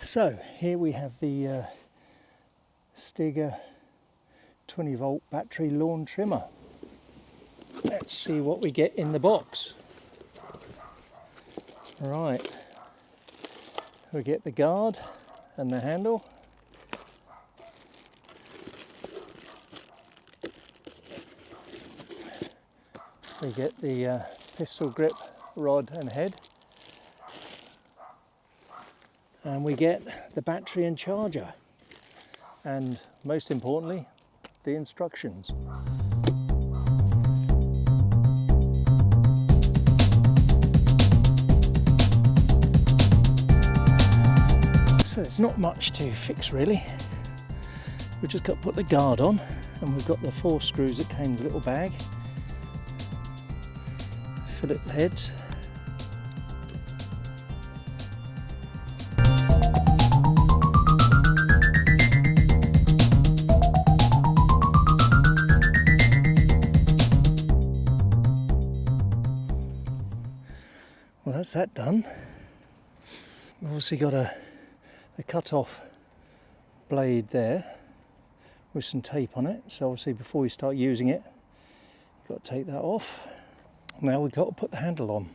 So here we have the Stiga 20 volt battery lawn trimmer. Let's see what we get in the box. Right, we get the guard and the handle. We get the pistol grip rod and head. And we get the battery and charger. And most importantly, the instructions. So there's not much to fix really. We've just got to put the guard on, and we've got the 4 screws that came with a little bag. Fillet heads. Well, that's that done. We've also got a cut-off blade there with some tape on it. So obviously before you start using it, you've got to take that off. Now we've got to put the handle on.